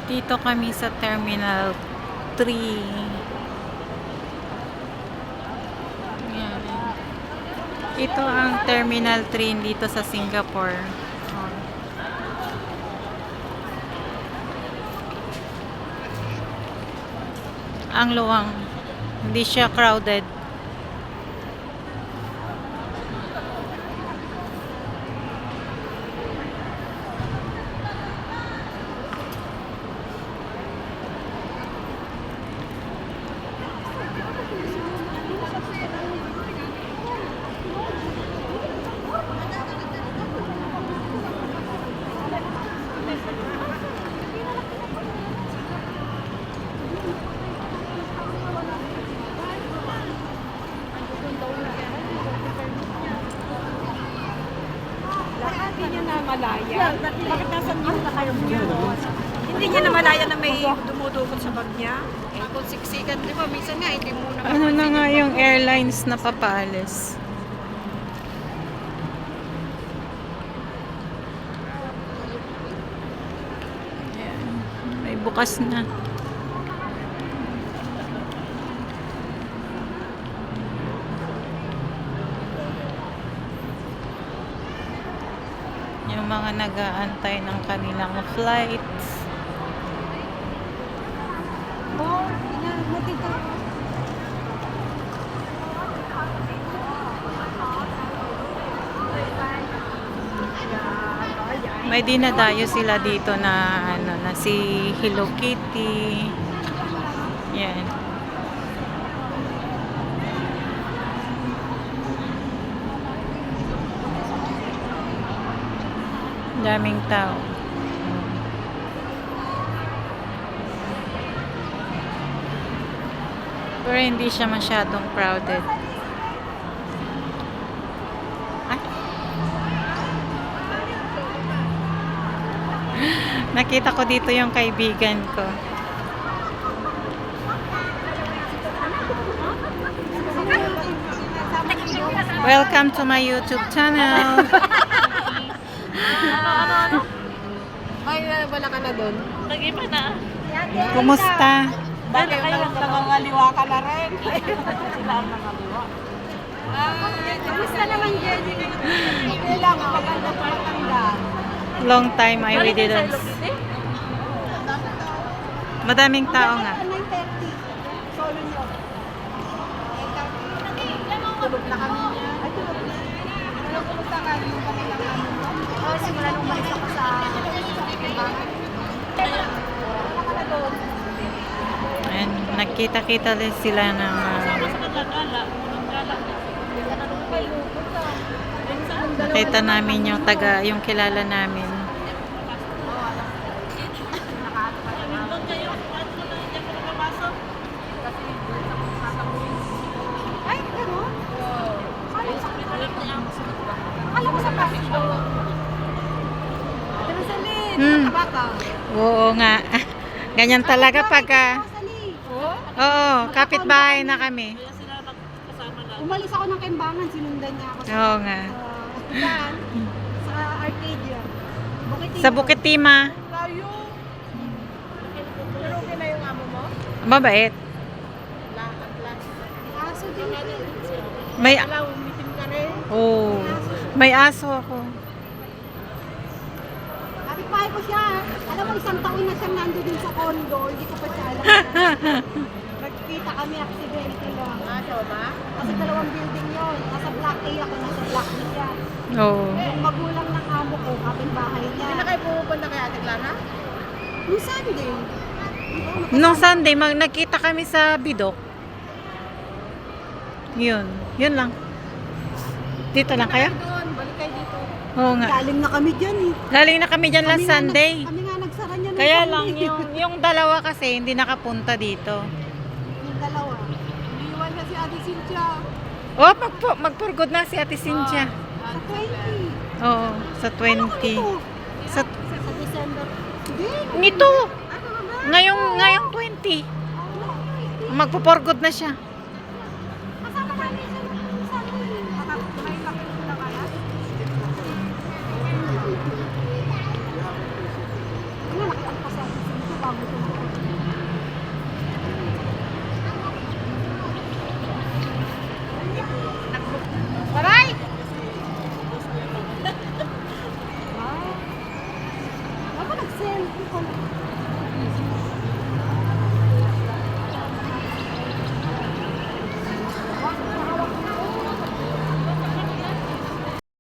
Dito kami sa Terminal 3. Yan. Ito ang Terminal 3 dito sa Singapore. Ang luwang. Hindi siya crowded. Hindi niya na malaya. Bakit nasa news na kayo news? Hindi niya na malaya na may dumudukot sa bag niya. Eh, kung siksikan, di ba, minsan nga, hindi mo na Ano na nga yung airlines na papaalis? Ayan. May bukas na. Yung mga nag-aantay ng kanilang flights. May dinadayo sila dito na ano na si Hello Kitty. Yan. Daming tao. Pero hindi siya masyadong crowded. Ay. Nakita ko dito yung kaibigan ko. Welcome to my YouTube channel. May wala ka na doon. Nag-iba na. Kumusta? Bakit nangangaliwa ka na rin? Sila ang nangaliwa. Kamusta naman, Jenny? Kailangan maganda palatanda. Long time I we didn't. Madaming tao nga. 9:30. Solo nyo. Tulog na kami niya. Ay, tulog na. Ano, kumusta ka? Yung kanilang ano? Oo, simula nung umalis ako sa Timbangan. Wala ka na doon. And nagkita-kita din sila ng nakita namin yung yung kilala namin. Ay, gano'n? Akala ko sa pasito. Ate Rosalie, nakabata. Oo nga. Ganyan talaga pagka oo, kapitbahay na kami. Umalis ako ng Kimbangan, sinundan niya ako Oo nga. saan? Sa Arcadia. Sa Bukit Tima. Layo. Pero okay na yung amo mo? Mabait. Aso din. May Wala, umitim ka rin. oh, may aso ako. Kapit-bahay ko siya. Alam mo, isang taon na siyang nandun sa condo. Hindi ko pa siya alam. Nagkita kami, aksidente lang. So ba? Kasi dalawang building yon. Nasa block A ako, nasa block B siya. Oo. Yung magulang ng amo ko, kapit-bahay niya. Hindi na kayo pupunta kay Ate Clara? Yung Sunday. Nung Sunday, nagkita kami sa Bidok. Yun. Yun lang. Dito lang kayo? Doon, balik kayo dito. Oo nga. Galing na kami dyan eh. Galing na kami dyan last Kami nga Sunday. Kami nga nagsara niya ng Kaya Sunday. lang, yung dalawa kasi hindi nakapunta dito. Yung dalawa. Iniwan na si Ate Cynthia. Oh, magpurgod na si Ate Cynthia. Sa 20. Oo, sa 20. Sa, Sa December. Hindi. nito, Ano ba? ngayong 20. Magpupurgod na siya. Kasama namin siya ng Sunday. May lakit na kaya? Ano, nakita ko sa Ate Cynthia bago ko na.